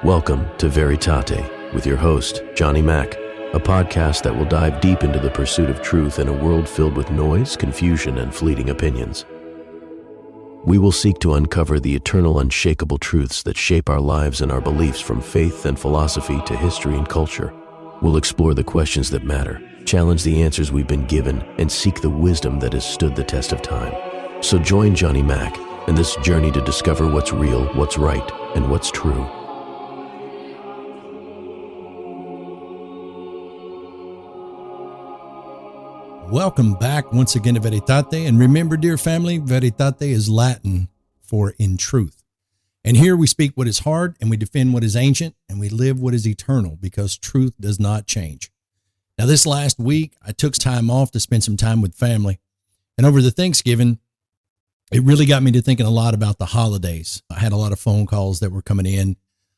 Welcome to Veritate with your host, Johnny Mack, a podcast that will dive deep into the pursuit of truth in a world filled with noise, confusion, and fleeting opinions. We will seek to uncover the eternal, unshakable truths that shape our lives and our beliefs, from faith and philosophy to history and culture. We'll explore the questions that matter, challenge the answers we've been given, and seek the wisdom that has stood the test of time. So join Johnny Mack in this journey to discover what's real, what's right, and what's true. Welcome back once again to Veritate. And remember, dear family, Veritate is Latin for in truth. And here we speak what is hard, and we defend what is ancient, and we live what is eternal, because truth does not change. Now, this last week, I took time off to spend some time with family. And over the Thanksgiving, it really got me to thinking a lot about the holidays. I had a lot of phone calls that were coming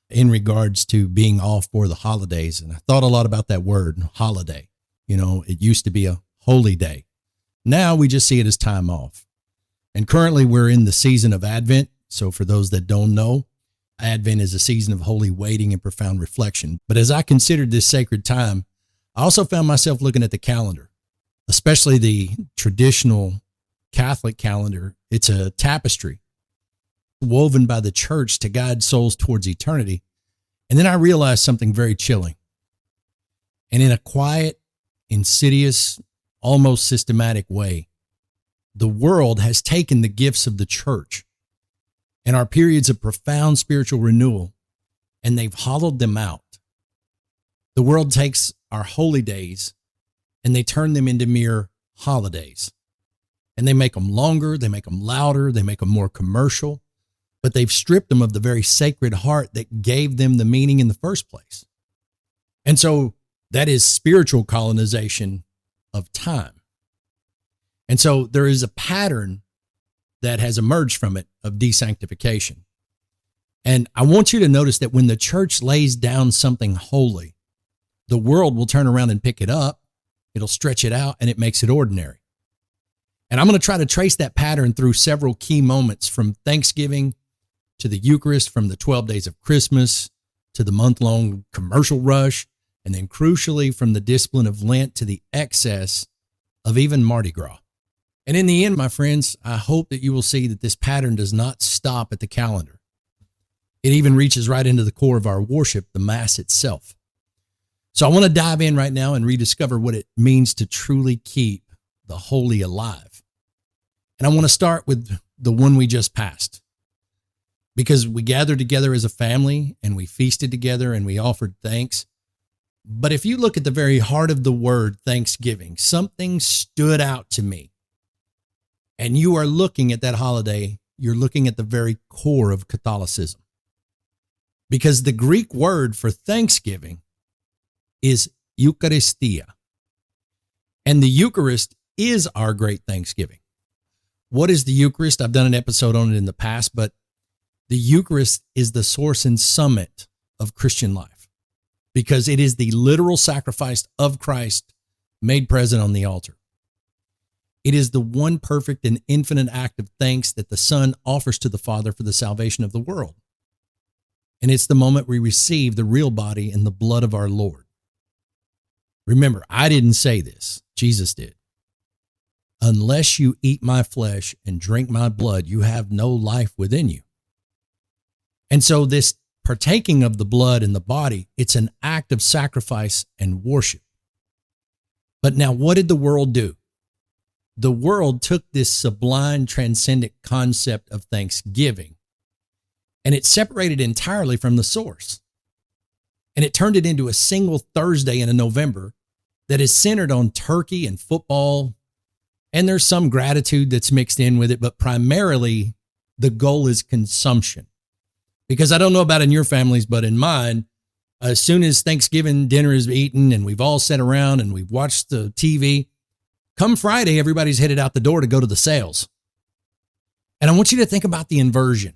in regards to being off for the holidays. And I thought a lot about that word, holiday. You know, it used to be a holy day. Now we just see it as time off. And currently we're in the season of Advent. So for those that don't know, Advent is a season of holy waiting and profound reflection. But as I considered this sacred time, I also found myself looking at the calendar, especially the traditional Catholic calendar. It's a tapestry woven by the church to guide souls towards eternity. And then I realized something very chilling. And in a quiet, insidious, almost systematic way, the world has taken the gifts of the church and our periods of profound spiritual renewal, and they've hollowed them out. The world takes our holy days and they turn them into mere holidays. And they make them longer, they make them louder, they make them more commercial, but they've stripped them of the very sacred heart that gave them the meaning in the first place. And so that is spiritual colonization of time. And so there is a pattern that has emerged from it of desanctification. And I want you to notice that when the church lays down something holy, the world will turn around and pick it up, it'll stretch it out, and it makes it ordinary. And I'm going to try to trace that pattern through several key moments, from Thanksgiving to the Eucharist, from the 12 days of Christmas to the month-long commercial rush, and then crucially from the discipline of Lent to the excess of even Mardi Gras. And in the end, my friends, I hope that you will see that this pattern does not stop at the calendar. It even reaches right into the core of our worship, the Mass itself. So I want to dive in right now and rediscover what it means to truly keep the holy alive. And I want to start with the one we just passed, because we gathered together as a family and we feasted together and we offered thanks. But if you look at the very heart of the word Thanksgiving, something stood out to me. And you are looking at that holiday, you're looking at the very core of Catholicism. Because the Greek word for Thanksgiving is Eucharistia. And the Eucharist is our great Thanksgiving. What is the Eucharist? I've done an episode on it in the past, but the Eucharist is the source and summit of Christian life, because it is the literal sacrifice of Christ made present on the altar. It is the one perfect and infinite act of thanks that the Son offers to the Father for the salvation of the world. And it's the moment we receive the real body and the blood of our Lord. Remember, I didn't say this. Jesus did. Unless you eat my flesh and drink my blood, you have no life within you. And so this partaking of the blood and the body, it's an act of sacrifice and worship. But now, what did the world do? The world took this sublime, transcendent concept of Thanksgiving, and it separated entirely from the source. And it turned it into a single Thursday in a November that is centered on turkey and football. And there's some gratitude that's mixed in with it, but primarily the goal is consumption. Because I don't know about in your families, but in mine, as soon as Thanksgiving dinner is eaten and we've all sat around and we've watched the TV, come Friday, everybody's headed out the door to go to the sales. And I want you to think about the inversion.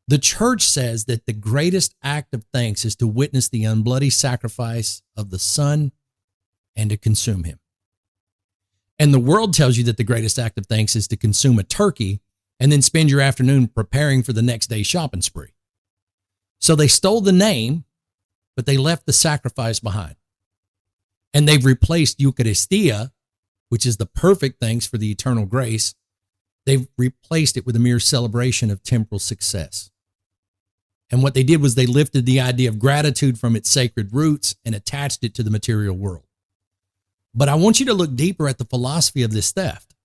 The church says that the greatest act of thanks is to witness the unbloody sacrifice of the Son and to consume him. And the world tells you that the greatest act of thanks is to consume a turkey and then spend your afternoon preparing for the next day's shopping spree. So they stole the name, but they left the sacrifice behind. And they've replaced Eucharistia, which is the perfect thanks for the eternal grace. They've replaced it with a mere celebration of temporal success. And what they did was they lifted the idea of gratitude from its sacred roots and attached it to the material world. But I want you to look deeper at the philosophy of this theft,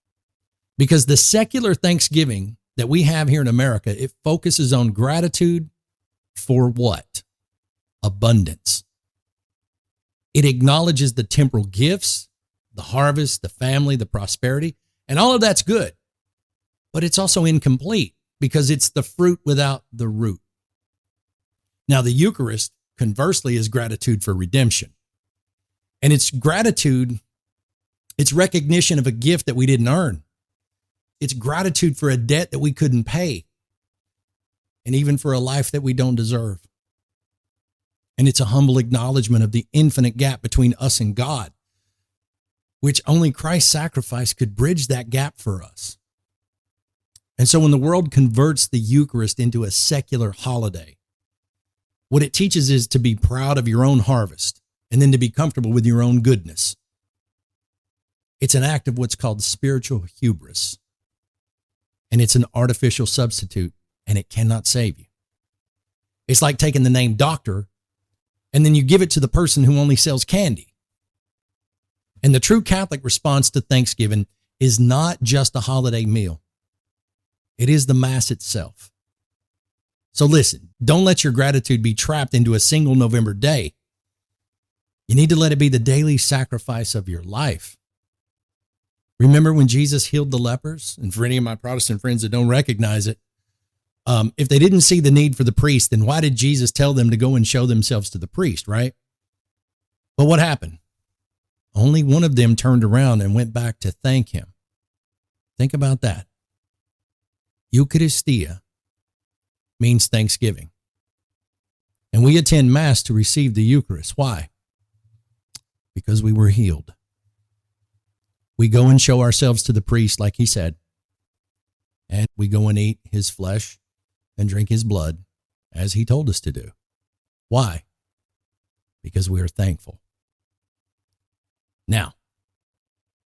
because the secular Thanksgiving that we have here in America, it focuses on gratitude for what? Abundance. It acknowledges the temporal gifts, the harvest, the family, the prosperity, and all of that's good. But it's also incomplete because it's the fruit without the root. Now, the Eucharist, conversely, is gratitude for redemption. And it's gratitude, it's recognition of a gift that we didn't earn. It's gratitude for a debt that we couldn't pay, and even for a life that we don't deserve. And it's a humble acknowledgement of the infinite gap between us and God, which only Christ's sacrifice could bridge that gap for us. And so when the world converts the Eucharist into a secular holiday, what it teaches is to be proud of your own harvest and then to be comfortable with your own goodness. It's an act of what's called spiritual hubris. And it's an artificial substitute, and it cannot save you. It's like taking the name doctor, and then you give it to the person who only sells candy. And the true Catholic response to Thanksgiving is not just a holiday meal. It is the Mass itself. So listen, don't let your gratitude be trapped into a single November day. You need to let it be the daily sacrifice of your life. Remember when Jesus healed the lepers? And for any of my Protestant friends that don't recognize it, if they didn't see the need for the priest, then why did Jesus tell them to go and show themselves to the priest, right? But what happened? Only one of them turned around and went back to thank him. Think about that. Eucharistia means thanksgiving. And we attend Mass to receive the Eucharist. Why? Because we were healed. We go and show ourselves to the priest, like he said, and we go and eat his flesh and drink his blood as he told us to do. Why? Because we are thankful. Now,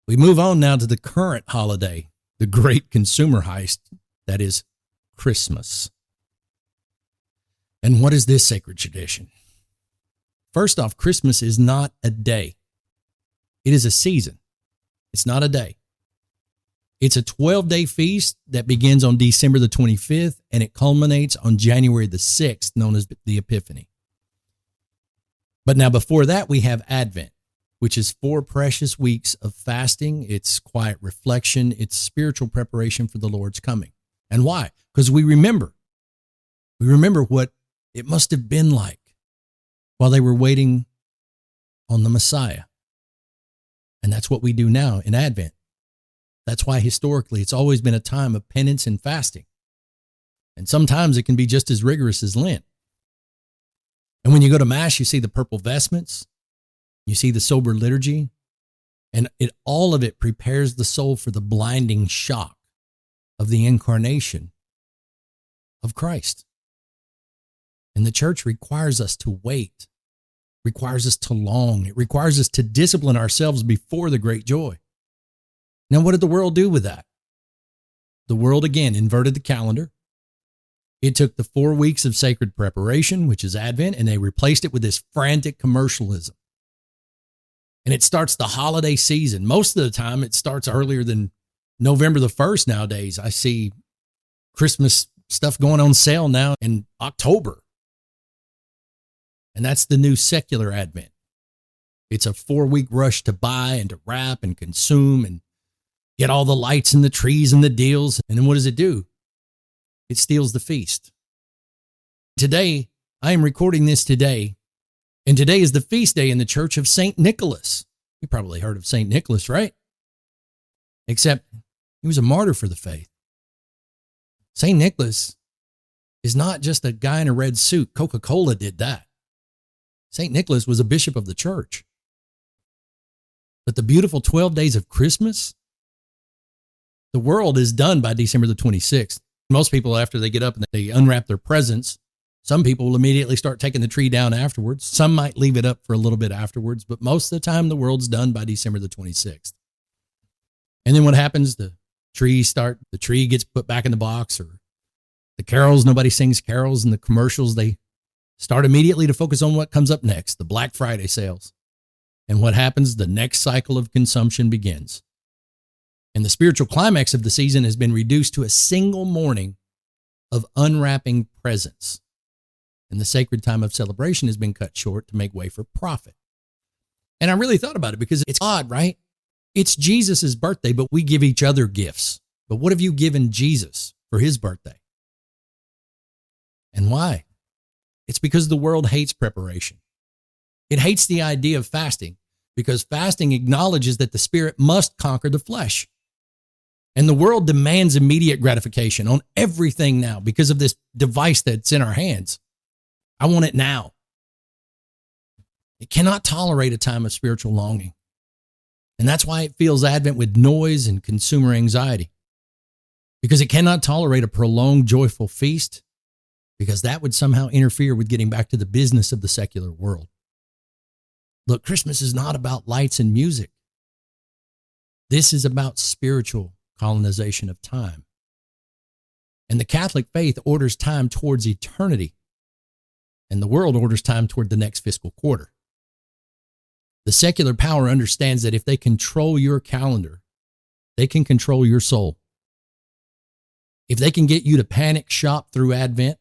we move on now to the current holiday, the great consumer heist, that is Christmas. And what is this sacred tradition? First off, Christmas is not a day. It is a season. It's not a day. It's a 12-day feast that begins on December the 25th, and it culminates on January the 6th, known as the Epiphany. But now before that, we have Advent, which is 4 precious weeks of fasting. It's quiet reflection. It's spiritual preparation for the Lord's coming. And why? Because we remember what it must have been like while they were waiting on the Messiah. And that's what we do now in Advent. That's why historically it's always been a time of penance and fasting. And sometimes it can be just as rigorous as Lent. And when you go to Mass, you see the purple vestments, you see the sober liturgy, and all of it prepares the soul for the blinding shock of the incarnation of Christ. And the church requires us to wait, requires us to long. It requires us to discipline ourselves before the great joy. Now, what did the world do with that? The world, again, inverted the calendar. It took the 4 weeks of sacred preparation, which is Advent, and they replaced it with this frantic commercialism. And it starts the holiday season. Most of the time, it starts earlier than November the 1st nowadays. I see Christmas stuff going on sale now in October. And that's the new secular Advent. It's a 4-week rush to buy and to wrap and consume and get all the lights and the trees and the deals. And then what does it do? It steals the feast. Today, I am recording this today, and today is the feast day in the Church of St. Nicholas. You probably heard of St. Nicholas, right? Except he was a martyr for the faith. St. Nicholas is not just a guy in a red suit. Coca-Cola did that. St. Nicholas was a bishop of the church. But the beautiful 12 days of Christmas, the world is done by December the 26th. Most people, after they get up and they unwrap their presents, Some people will immediately start taking the tree down afterwards. Some might leave it up for a little bit afterwards, but most of the time the world's done by December the 26th. And then what happens? The tree gets put back in the box, or the carols, nobody sings carols, and the commercials, they start immediately to focus on what comes up next, the Black Friday sales. And what happens? The next cycle of consumption begins. And the spiritual climax of the season has been reduced to a single morning of unwrapping presents. And the sacred time of celebration has been cut short to make way for profit. And I really thought about it because it's odd, right? It's Jesus' birthday, but we give each other gifts. But what have you given Jesus for his birthday? And why? It's because the world hates preparation. It hates the idea of fasting because fasting acknowledges that the spirit must conquer the flesh. And the world demands immediate gratification on everything now because of this device that's in our hands. I want it now. It cannot tolerate a time of spiritual longing. And that's why it fills Advent with noise and consumer anxiety. Because it cannot tolerate a prolonged joyful feast, because that would somehow interfere with getting back to the business of the secular world. Look, Christmas is not about lights and music. This is about spiritual colonization of time. And the Catholic faith orders time towards eternity. And the world orders time toward the next fiscal quarter. The secular power understands that if they control your calendar, they can control your soul. If they can get you to panic shop through Advent,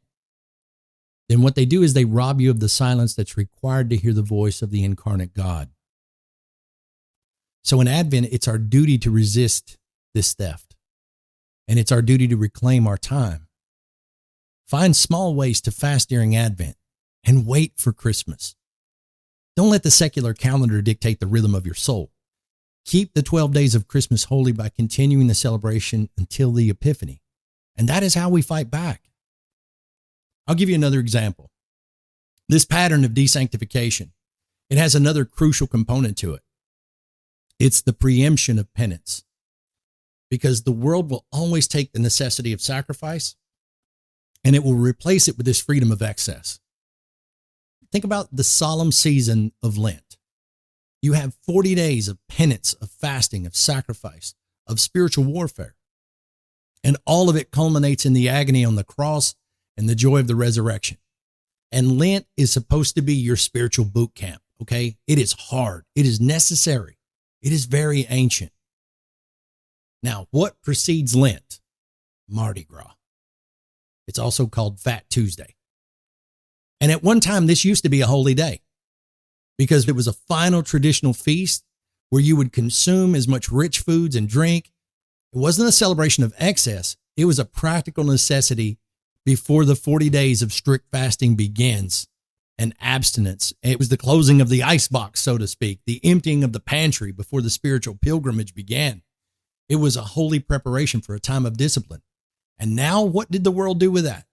then what they do is they rob you of the silence that's required to hear the voice of the incarnate God. So in Advent, it's our duty to resist this theft. And it's our duty to reclaim our time. Find small ways to fast during Advent and wait for Christmas. Don't let the secular calendar dictate the rhythm of your soul. Keep the 12 days of Christmas holy by continuing the celebration until the Epiphany. And that is how we fight back. I'll give you another example. This pattern of desanctification, it has another crucial component to it. It's the preemption of penance. Because the world will always take the necessity of sacrifice and it will replace it with this freedom of excess. Think about the solemn season of Lent. You have 40 days of penance, of fasting, of sacrifice, of spiritual warfare. And all of it culminates in the agony on the cross and the joy of the resurrection. And Lent is supposed to be your spiritual boot camp, okay? It is hard. It is necessary. It is very ancient. Now, what precedes Lent? Mardi Gras. It's also called Fat Tuesday. And at one time, this used to be a holy day because it was a final traditional feast where you would consume as much rich foods and drink. It wasn't a celebration of excess. It was a practical necessity before the 40 days of strict fasting begins and abstinence. It was the closing of the icebox, so to speak, the emptying of the pantry before the spiritual pilgrimage began. It was a holy preparation for a time of discipline. And now what did the world do with that?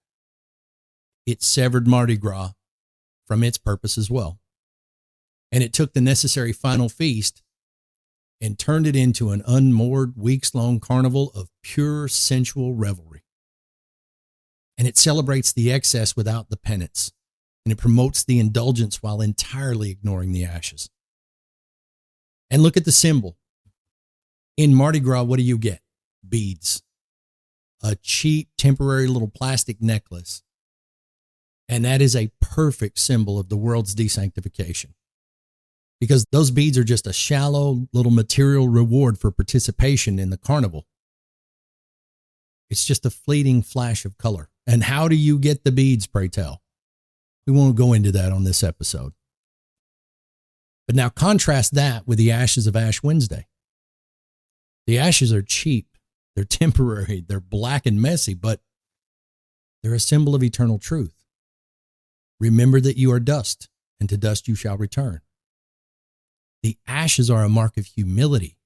It severed Mardi Gras from its purpose as well. And it took the necessary final feast and turned it into an unmoored, weeks-long carnival of pure sensual revelry. And it celebrates the excess without the penance. And it promotes the indulgence while entirely ignoring the ashes. And look at the symbol. In Mardi Gras, what do you get? Beads. A cheap, temporary little plastic necklace. And that is a perfect symbol of the world's desanctification. Because those beads are just a shallow little material reward for participation in the carnival. It's just a fleeting flash of color. And how do you get the beads, pray tell? We won't go into that on this episode. But now contrast that with the ashes of Ash Wednesday. The ashes are cheap. They're temporary. They're black and messy, but they're a symbol of eternal truth. Remember that you are dust, and to dust you shall return. The ashes are a mark of humility.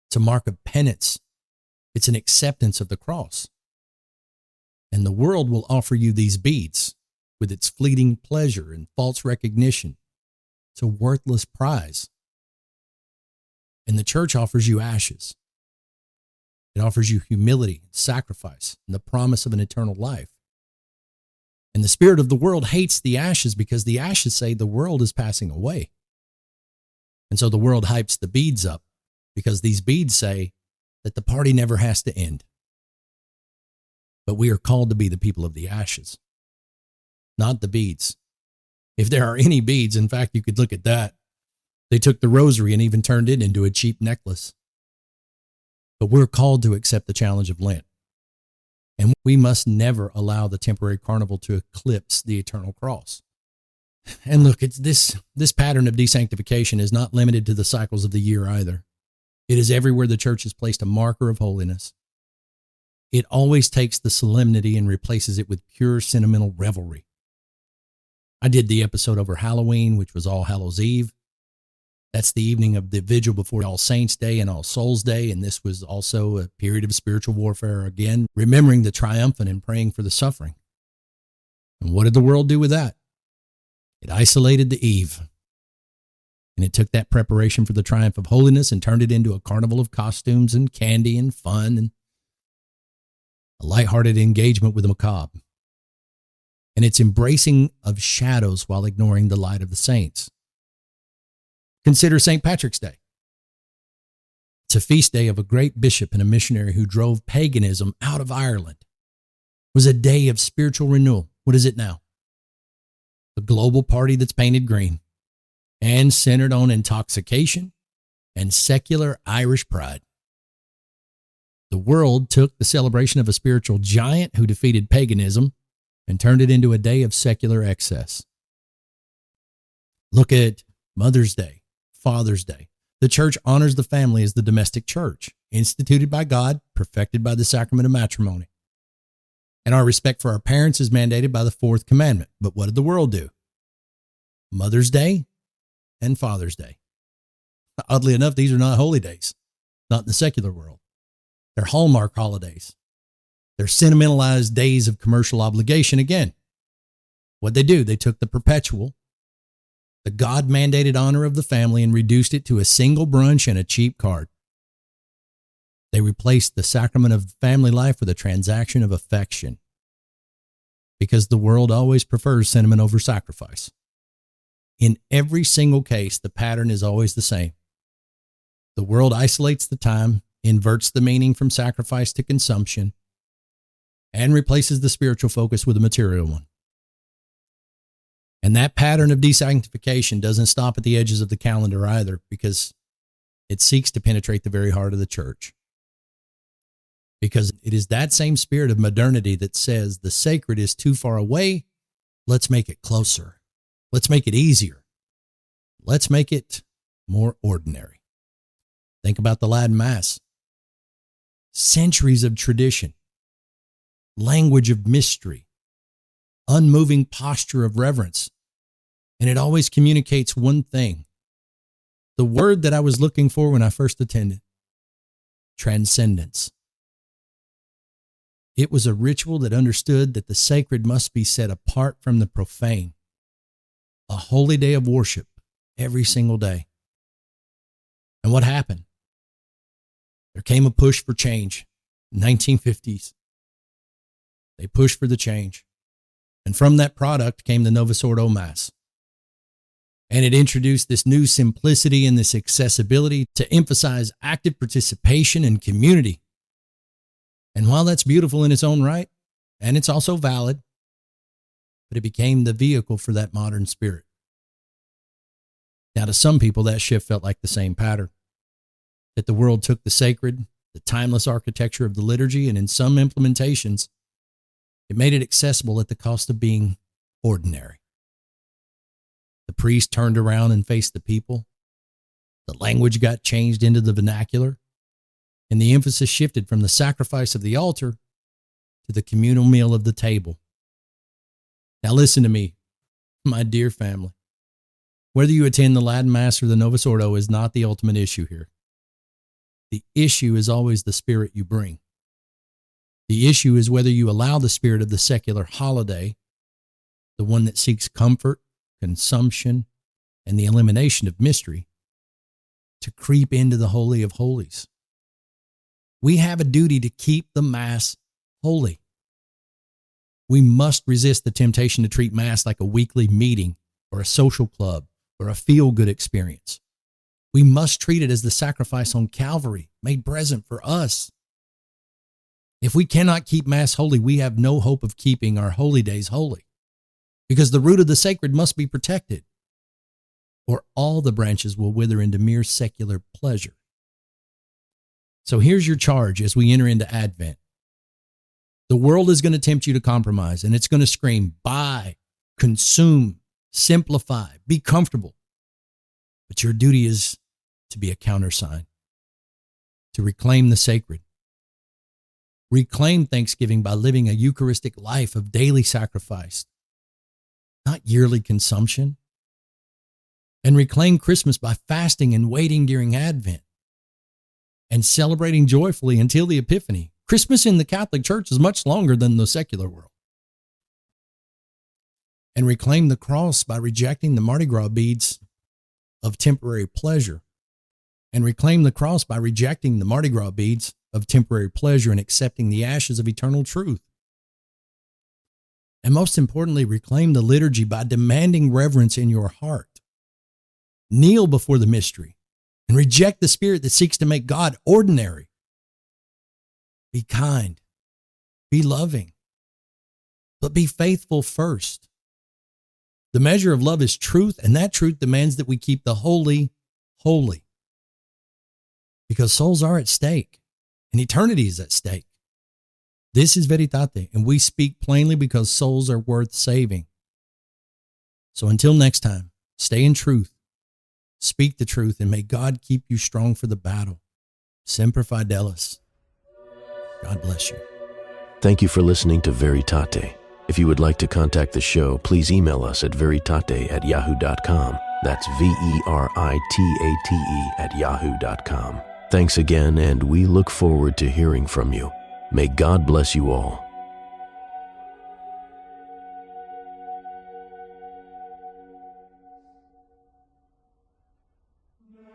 It's a mark of penance. It's an acceptance of the cross. And the world will offer you these beads with its fleeting pleasure and false recognition. It's a worthless prize. And the church offers you ashes. It offers you humility, sacrifice, and the promise of an eternal life. And the spirit of the world hates the ashes because the ashes say the world is passing away. And so the world hypes the beads up because these beads say that the party never has to end. But we are called to be the people of the ashes, not the beads. If there are any beads, in fact, you could look at that. They took the rosary and even turned it into a cheap necklace. But we're called to accept the challenge of Lent. And we must never allow the temporary carnival to eclipse the eternal cross. And look, it's this pattern of desanctification is not limited to the cycles of the year either. It is everywhere the church has placed a marker of holiness. It always takes the solemnity and replaces it with pure sentimental revelry. I did the episode over Halloween, which was All Hallows Eve. That's the evening of the vigil before All Saints Day and All Souls Day, and this was also a period of spiritual warfare again, remembering the triumphant and praying for the suffering. And what did the world do with that? It isolated the eve, and it took that preparation for the triumph of holiness and turned it into a carnival of costumes and candy and fun and a lighthearted engagement with the macabre. And it's embracing of shadows while ignoring the light of the saints. Consider St. Patrick's Day. It's a feast day of a great bishop and a missionary who drove paganism out of Ireland. It was a day of spiritual renewal. What is it now? A global party that's painted green and centered on intoxication and secular Irish pride. The world took the celebration of a spiritual giant who defeated paganism and turned it into a day of secular excess. Look at Mother's Day, Father's Day. The church honors the family as the domestic church, instituted by God, perfected by the sacrament of matrimony. And our respect for our parents is mandated by the fourth commandment. But what did the world do? Mother's Day and Father's Day. Oddly enough, these are not holy days, not in the secular world. They're Hallmark holidays. They're sentimentalized days of commercial obligation again. What'd they do? They took the perpetual, the God-mandated honor of the family and reduced it to a single brunch and a cheap card. They replaced the sacrament of family life with a transaction of affection because the world always prefers sentiment over sacrifice. In every single case, the pattern is always the same. The world isolates the time, inverts the meaning from sacrifice to consumption, and replaces the spiritual focus with a material one. And that pattern of desanctification doesn't stop at the edges of the calendar either, because it seeks to penetrate the very heart of the church. Because it is that same spirit of modernity that says the sacred is too far away, let's make it closer. Let's make it easier. Let's make it more ordinary. Think about the Latin Mass. Centuries of tradition, language of mystery, unmoving posture of reverence. And it always communicates one thing. The word that I was looking for when I first attended, transcendence. It was a ritual that understood that the sacred must be set apart from the profane. A holy day of worship every single day. And what happened? There came a push for change in the 1950s. They pushed for the change. And from that product came the Novus Ordo Mass. And it introduced this new simplicity and this accessibility to emphasize active participation and community. And while that's beautiful in its own right, and it's also valid, but it became the vehicle for that modern spirit. Now, to some people, that shift felt like the same pattern, that the world took the sacred, the timeless architecture of the liturgy, and in some implementations, it made it accessible at the cost of being ordinary. The priest turned around and faced the people. The language got changed into the vernacular, and the emphasis shifted from the sacrifice of the altar to the communal meal of the table. Now listen to me, my dear family. Whether you attend the Latin Mass or the Novus Ordo is not the ultimate issue here. The issue is always the spirit you bring. The issue is whether you allow the spirit of the secular holiday, the one that seeks comfort, consumption, and the elimination of mystery, to creep into the Holy of Holies. We have a duty to keep the Mass holy. We must resist the temptation to treat Mass like a weekly meeting or a social club or a feel-good experience. We must treat it as the sacrifice on Calvary made present for us. If we cannot keep Mass holy, we have no hope of keeping our holy days holy, because the root of the sacred must be protected, or all the branches will wither into mere secular pleasure. So here's your charge as we enter into Advent. The world is going to tempt you to compromise, and it's going to scream, buy, consume, simplify, be comfortable. But your duty is to be a countersign, to reclaim the sacred. Reclaim Thanksgiving by living a Eucharistic life of daily sacrifice, not yearly consumption. And reclaim Christmas by fasting and waiting during Advent and celebrating joyfully until the Epiphany. Christmas in the Catholic Church is much longer than the secular world. And reclaim the cross by rejecting the Mardi Gras beads of temporary pleasure. And reclaim the cross by rejecting the Mardi Gras beads of temporary pleasure and accepting the ashes of eternal truth. And most importantly, reclaim the liturgy by demanding reverence in your heart. Kneel before the mystery and reject the spirit that seeks to make God ordinary. Be kind, be loving, but be faithful first. The measure of love is truth, and that truth demands that we keep the holy holy, because souls are at stake and eternity is at stake. This is Veritate, and we speak plainly because souls are worth saving. So until next time, stay in truth, speak the truth, and may God keep you strong for the battle. Semper Fidelis. God bless you. Thank you for listening to Veritate. If you would like to contact the show, please email us at veritate@yahoo.com. That's veritate@yahoo.com. Thanks again, and we look forward to hearing from you. May God bless you all.